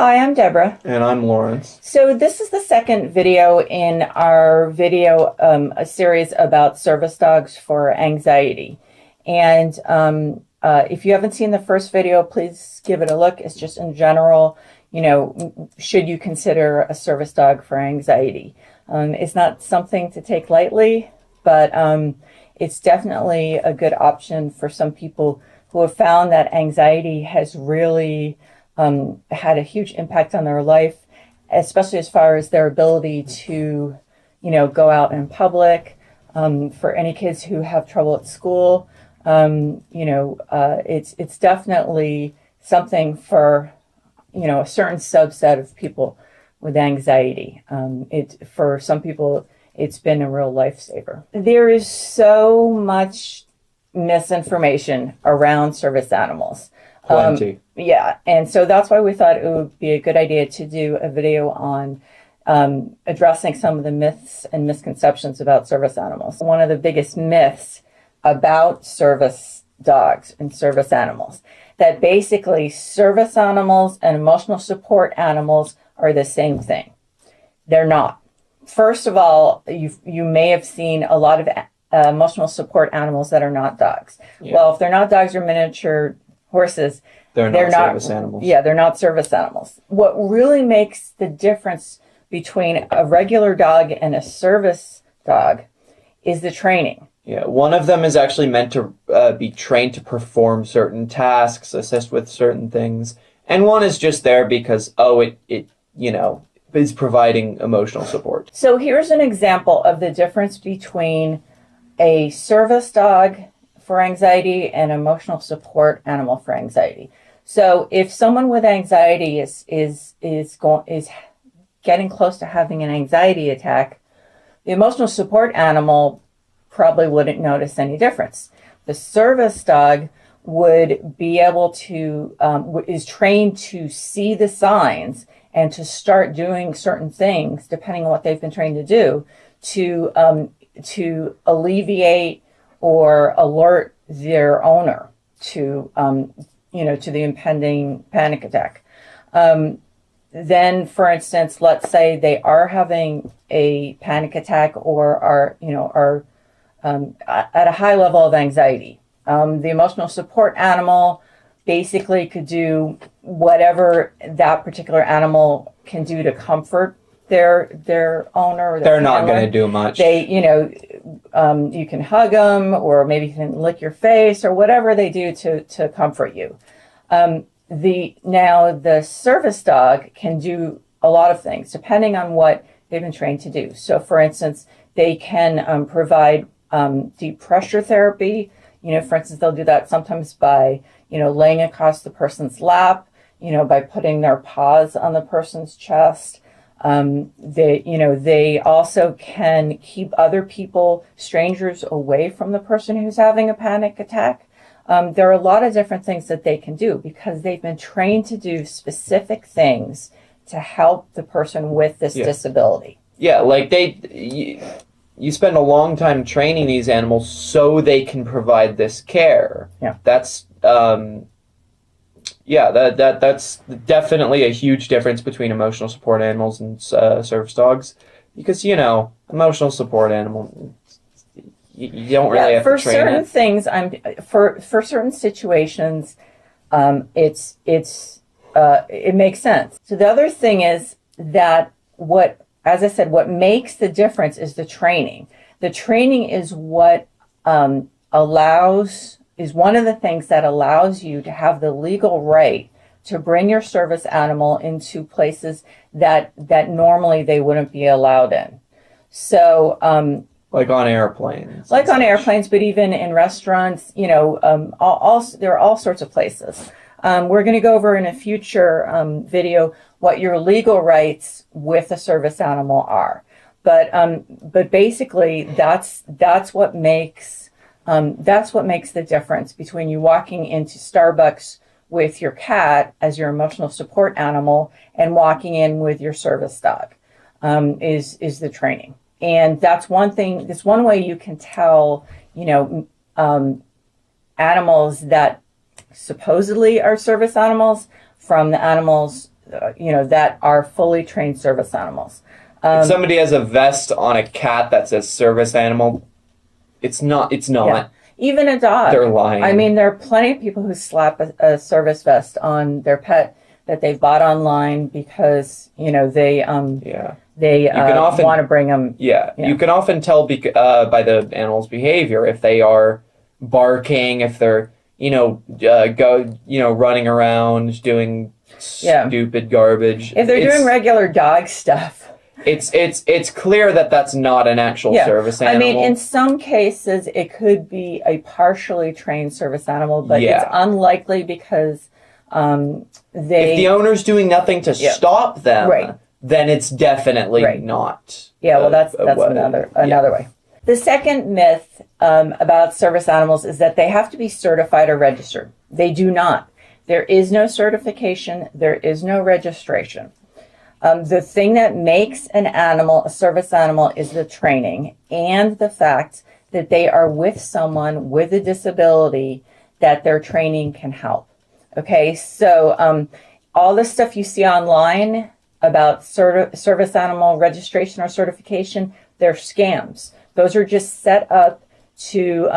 Hi, I'm Deborah. And I'm Lawrence. So this is the second video in our video a series about service dogs for anxiety. And if you haven't seen the first video, please give it a look. It's just in general, should you consider a service dog for anxiety? It's not something to take lightly, but it's definitely a good option for some people who have found that anxiety has really had a huge impact on their life, especially as far as their ability to, go out in public. For any kids who have trouble at school, it's definitely something for, a certain subset of people with anxiety. For some people, it's been a real lifesaver. There is so much misinformation around service animals. Plenty. Yeah, and so that's why we thought it would be a good idea to do a video on addressing some of the myths and misconceptions about service animals. One of the biggest myths about service dogs and service animals, that basically service animals and emotional support animals are the same thing. They're not. First of all, you may have seen a lot of emotional support animals that are not dogs. Yeah. Well, if they're not dogs or miniature horses, they're not service animals. Yeah, they're not service animals. What really makes the difference between a regular dog and a service dog is the training. Yeah, one of them is actually meant to be trained to perform certain tasks, assist with certain things, and one is just there because it is providing emotional support. So here's an example of the difference between a service dog for anxiety and emotional support animal for anxiety. So if someone with anxiety is getting close to having an anxiety attack, the emotional support animal probably wouldn't notice any difference. The service dog would be able to is trained to see the signs and to start doing certain things depending on what they've been trained to do to alleviate or alert their owner to the impending panic attack. Then, for instance, let's say they are having a panic attack or are at a high level of anxiety. The emotional support animal basically could do whatever that particular animal can do to comfort their owner. Or they're not going to do much. You can hug them, or maybe you can lick your face, or whatever they do to comfort you. The service dog can do a lot of things depending on what they've been trained to do. So, for instance, they can provide deep pressure therapy. For instance, they'll do that sometimes by laying across the person's lap, by putting their paws on the person's chest. They also can keep other people, strangers, away from the person who's having a panic attack. There are a lot of different things that they can do because they've been trained to do specific things to help the person with this disability. Yeah, like you spend a long time training these animals so they can provide this care. Yeah. That's that's definitely a huge difference between emotional support animals and service dogs, because emotional support animal, you don't really have to train for certain things. For certain situations, it makes sense. So the other thing is that what makes the difference is the training. The training is what is one of the things that allows you to have the legal right to bring your service animal into places that normally they wouldn't be allowed in. So, like on airplanes. Like on airplanes, but even in restaurants, there are all sorts of places. We're going to go over in a future video what your legal rights with a service animal are. But basically, that's what makes the difference between you walking into Starbucks with your cat as your emotional support animal and walking in with your service dog, is the training. And that's one thing. That's one way you can tell, animals that supposedly are service animals from the animals that are fully trained service animals. If somebody has a vest on a cat that says service animal, it's not. Yeah. Even a dog. They're lying. I mean, there are plenty of people who slap a service vest on their pet that they bought online because they want to bring them. Yeah, you can often tell by the animal's behavior if they are barking, if they're running around doing stupid garbage. If they're doing regular dog stuff. It's clear that that's not an actual service animal. I mean, in some cases, it could be a partially trained service animal, but it's unlikely because if the owner's doing nothing to stop them, then it's definitely not. Yeah, well, that's another way. The second myth about service animals is that they have to be certified or registered. They do not. There is no certification. There is no registration. The thing that makes an animal a service animal is the training and the fact that they are with someone with a disability that their training can help. Okay, so all the stuff you see online about service animal registration or certification, they're scams. Those are just set up to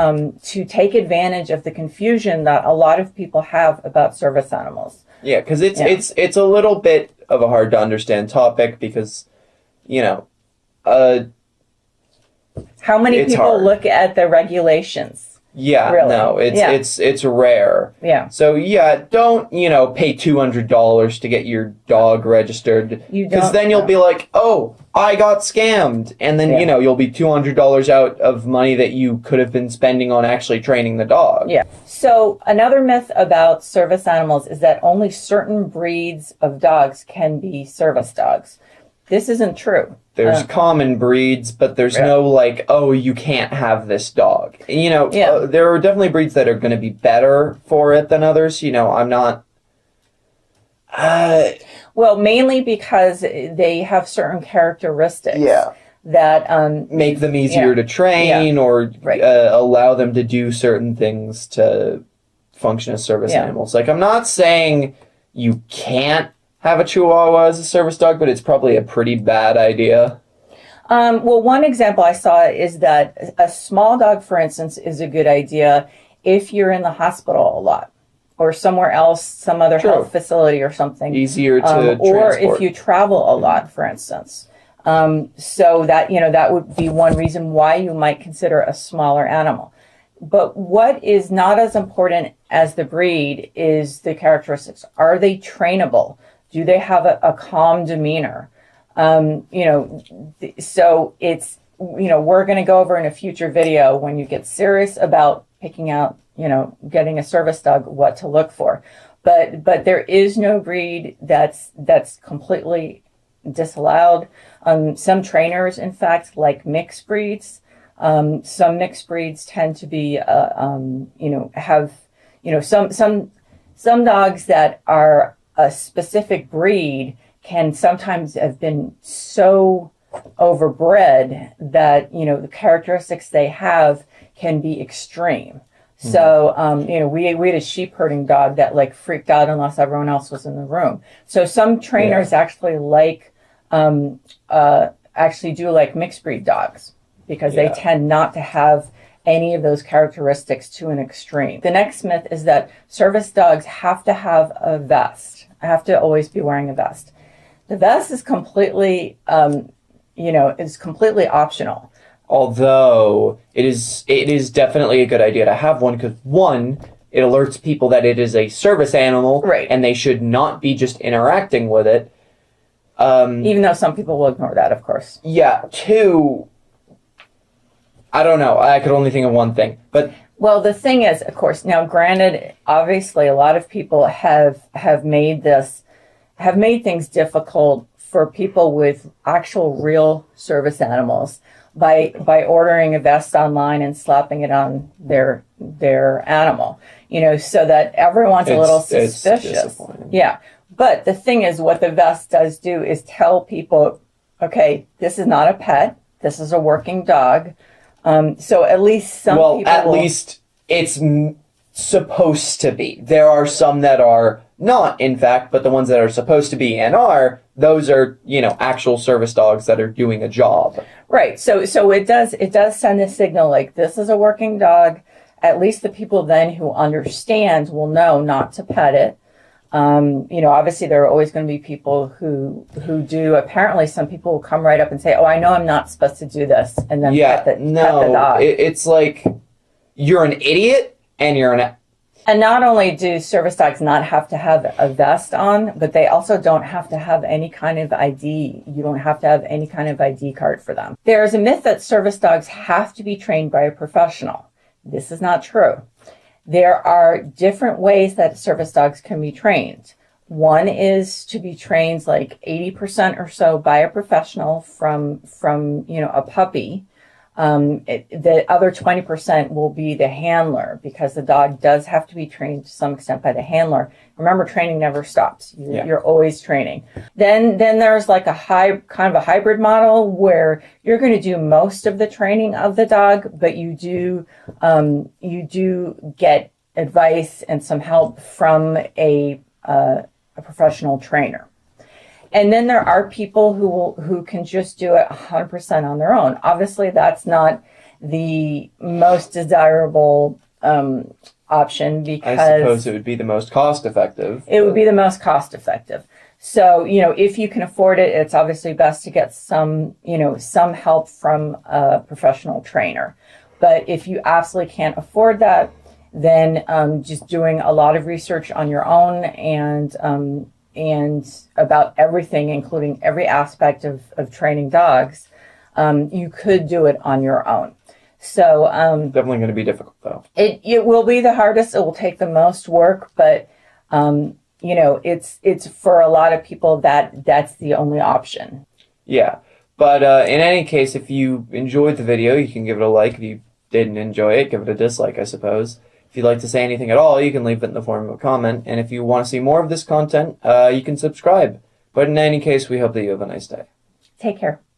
take advantage of the confusion that a lot of people have about service animals. Yeah, because it's a little bit of a hard to understand topic because, how many people look at the regulations? Yeah, really? No, it's rare. Yeah. So don't pay $200 to get your dog registered because then you'll be like, oh, I got scammed, and then you'll be $200 out of money that you could have been spending on actually training the dog. Yeah. So another myth about service animals is that only certain breeds of dogs can be service dogs. This isn't true. There's common breeds, but there's no you can't have this dog. There are definitely breeds that are going to be better for it than others. I'm not. Well, mainly because they have certain characteristics. That make them easier to train or allow them to do certain things to function as service animals. I'm not saying you can't have a Chihuahua as a service dog, but it's probably a pretty bad idea. Well, one example I saw is that a small dog, for instance, is a good idea if you're in the hospital a lot or somewhere else, some other health facility or something. Easier to transport. Or if you travel a lot, for instance. So that, that would be one reason why you might consider a smaller animal. But what is not as important as the breed is the characteristics. Are they trainable? Do they have a calm demeanor? So it's, we're going to go over in a future video when you get serious about picking out, getting a service dog, what to look for. But there is no breed that's completely disallowed. Some trainers, in fact, like mixed breeds. Some mixed breeds tend to be, have, some dogs that are a specific breed can sometimes have been so overbred that, the characteristics they have can be extreme. Mm-hmm. So, we had a sheep herding dog that freaked out unless everyone else was in the room. So some trainers actually do like mixed breed dogs because they tend not to have any of those characteristics to an extreme. The next myth is that service dogs have to have a vest. Have to always be wearing a vest. The vest is completely, is completely optional. Although it is definitely a good idea to have one because one, it alerts people that it is a service animal, and they should not be just interacting with it. Even though some people will ignore that, of course. Yeah. Two, I don't know. I could only think of one thing, but. Well, the thing is, of course, now granted, obviously a lot of people have made things difficult for people with actual real service animals by ordering a vest online and slapping it on their animal, so that everyone's a little suspicious. Yeah. But the thing is, what the vest does do is tell people, okay, this is not a pet. This is a working dog. So at least some people... Well, at least it's supposed to be. There are some that are not, in fact, but the ones that are supposed to be and are, those are, actual service dogs that are doing a job. Right. So it does send a signal like this is a working dog. At least the people then who understand will know not to pet it. Obviously there are always going to be people who do. Apparently some people will come right up and say, oh, I know I'm not supposed to do this. And then pet the dog. It's like you're an idiot and you're an... And not only do service dogs not have to have a vest on, but they also don't have to have any kind of ID. You don't have to have any kind of ID card for them. There's a myth that service dogs have to be trained by a professional. This is not true. There are different ways that service dogs can be trained. One is to be trained like 80% or so by a professional from a puppy. The other 20% will be the handler, because the dog does have to be trained to some extent by the handler. Remember, training never stops. You're always training. Then there's like a kind of a hybrid model where you're going to do most of the training of the dog, but you do get advice and some help from a professional trainer. And then there are people who can just do it 100% on their own. Obviously, that's not the most desirable option, because I suppose it would be the most cost effective. It would be the most cost effective. So, if you can afford it, it's obviously best to get some help from a professional trainer. But if you absolutely can't afford that, then just doing a lot of research on your own and about everything, including every aspect of training dogs, you could do it on your own. So definitely going to be difficult, though. It will be the hardest. It will take the most work, but it's for a lot of people that's the only option. Yeah, but in any case, if you enjoyed the video, you can give it a like. If you didn't enjoy it, give it a dislike, I suppose. If you'd like to say anything at all, you can leave it in the form of a comment. And if you want to see more of this content, you can subscribe. But in any case, we hope that you have a nice day. Take care.